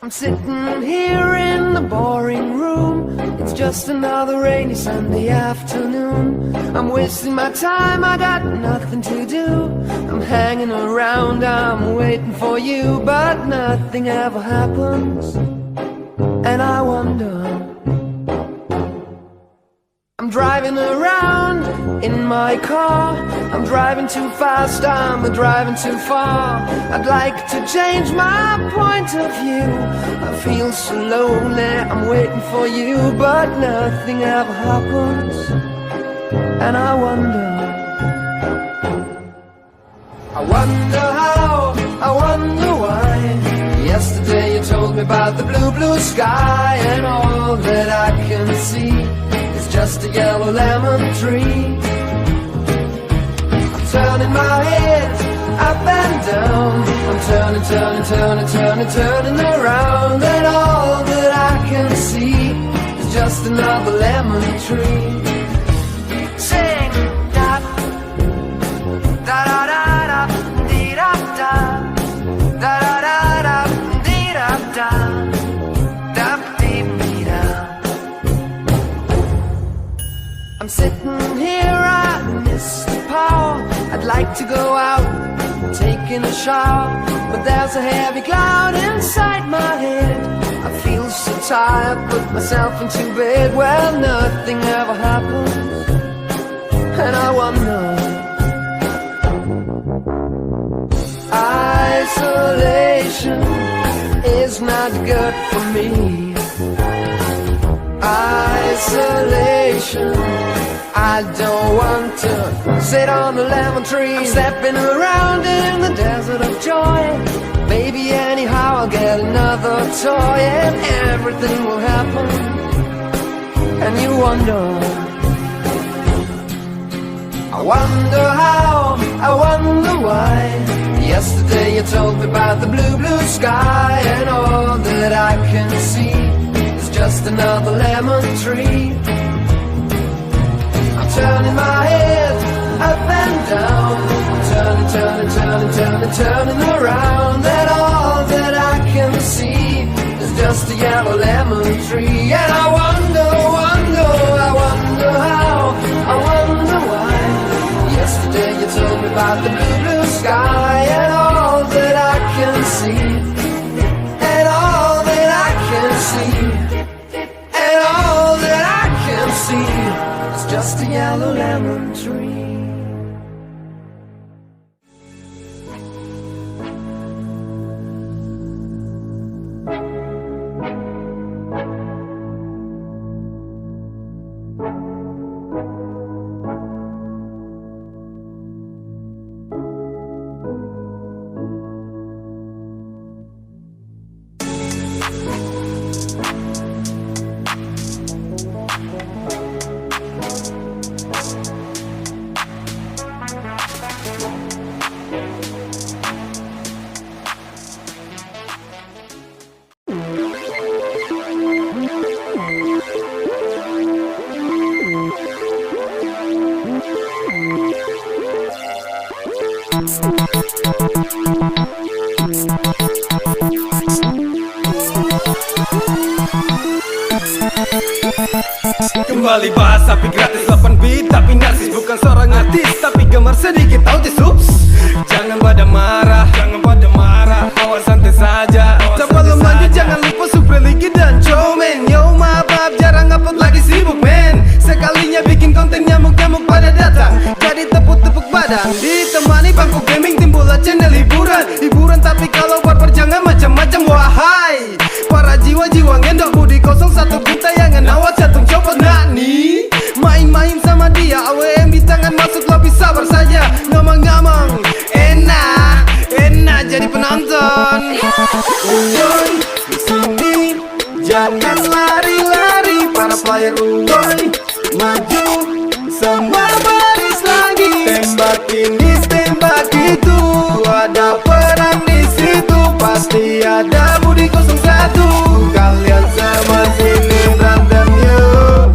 I'm sitting here in the boring room. It's just another rainy Sunday afternoon. I'm wasting my time, I got nothing to do. I'm hanging around, I'm waiting for you, but nothing ever happens. And I wonder, I'm driving around in my car. I'm driving too fast, I'm driving too far. I'd like to change my point of view. I feel so lonely, I'm waiting for you, but nothing ever happens. And I wonder how, I wonder why. Yesterday you told me about the blue, blue sky, and all that I can see is just a yellow lemon tree. I'm turning my head up and down. I'm turning, turning, turning, turning, turning around, and all that I can see is just another lemon tree. Sing da da da da da dee da da da da da da dee da da da dee dee da. I'm sitting here, I miss the power. I'd like to go out, taking a shower, but there's a heavy cloud inside my head. I feel so tired, put myself into bed. Well, nothing ever happens, and I wonder. Isolation is not good for me. Isolation, I don't want to sit on a lemon tree. I'm stepping around in the desert of joy. Maybe anyhow I'll get another toy, and everything will happen. And you wonder, I wonder how, I wonder why. Yesterday you told me about the blue, blue sky, and all that I can see is just another lemon tree. I'm turning my head up and down. I'm turning, turning, turning, turning, turning around, and all that I can see is just a yellow lemon tree. And I wonder, wonder, I wonder how, I wonder why. Yesterday you told me about the blue, blue sky, and all that I can see, and all that I can see, and all that I can see is just a yellow lemon tree. Kembali bahas tapi gratis 8 beat tapi narsis. Bukan seorang artis tapi gemar sedikit autis. Ups. Jangan pada marah, jangan pada marah. Bawa santai saja. Sebelum lanjut jangan lupa Super Ligi dan Showman. Yo maaf jarang upload lagi sibuk men. Sekalinya bikin konten nyamuk-nyamuk pada datang. Jadi tepuk-tepuk badan. Ditemani bangku gaming timbullah channel hiburan. Hiburan tapi kalau barbar jangan macam-macam. Wahai para jiwa-jiwa ngendok budi kosong satu pun tayangan awas jantung copot. Nani main-main sama dia AWM di tangan masuk lobby sabar saja. Ngomong-ngomong enak, enak jadi penonton. Uwoy di sini jangan lari-lari para player. Uwoy maju semua baris lagi. Tembak ini tembak itu, ada perang di situ. Pasti ada budi 01. Kalian sama sini berantem yuk.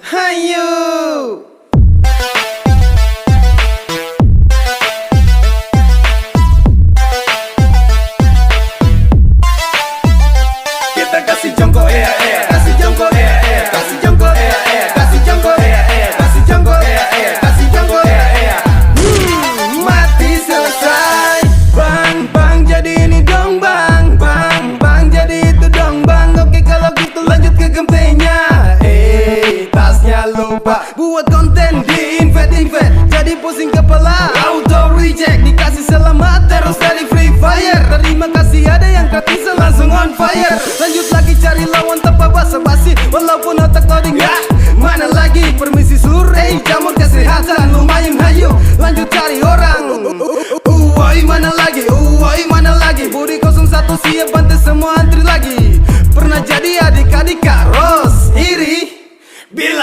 Hayu.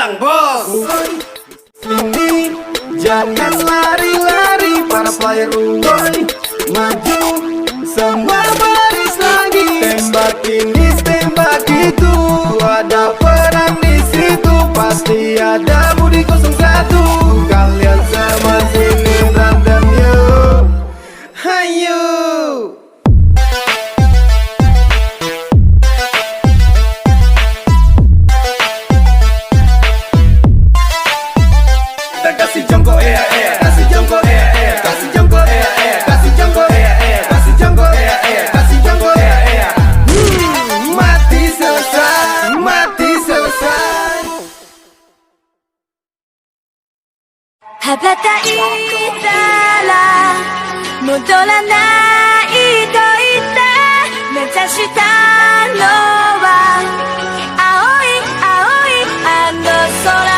datang bos. Ini jangan lari-lari para player uwoy. Maju semua baris lagi. Tembak ini tembak itu, ada perang di situ. Pasti ada Budi 01. Kalian sama sini berantem yuk. Hayu. Kita kasih jongkok kasih jongkok kasih jongkok kasih jongkok kasih jongkok kasih jongkok mati selesai, mati selesai. 羽ばたいたら戻らないと言って目指したのは青い青いあの空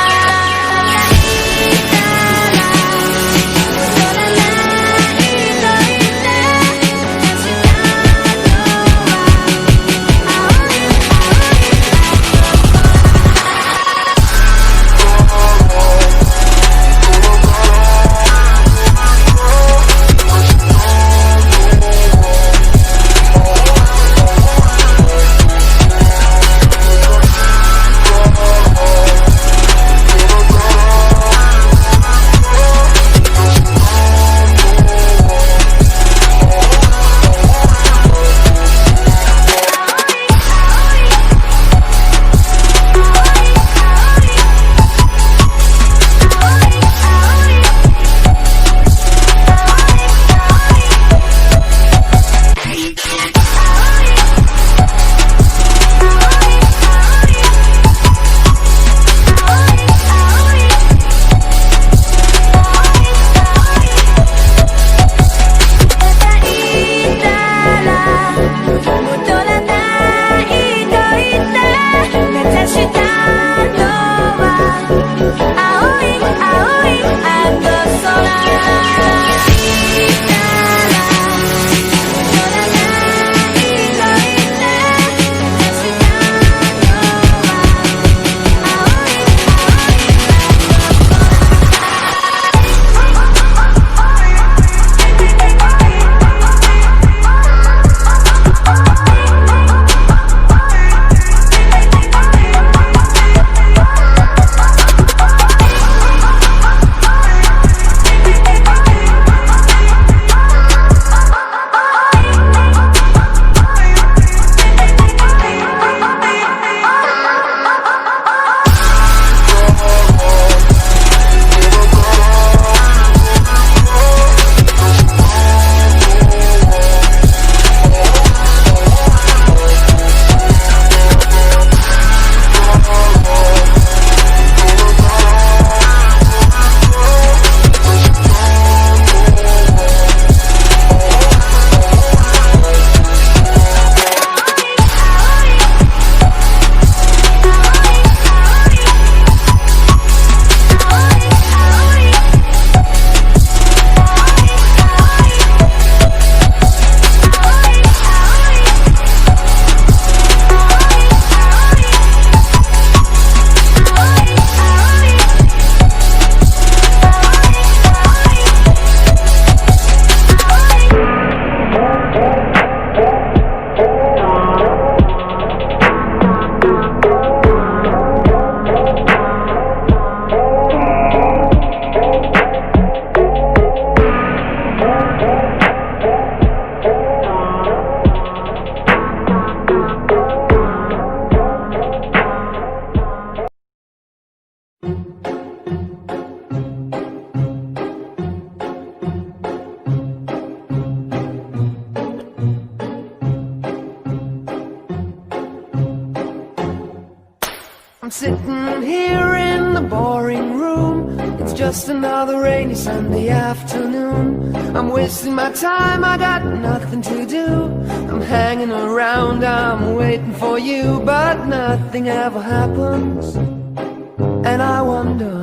I'm sitting here in the boring room. It's just another rainy Sunday afternoon. I'm wasting my time, I got nothing to do. I'm hanging around, I'm waiting for you, but nothing ever happens. And I wonder,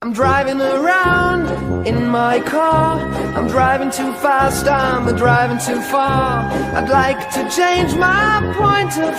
I'm driving around in my car. I'm driving too fast, I'm driving too far. I'd like to change my point of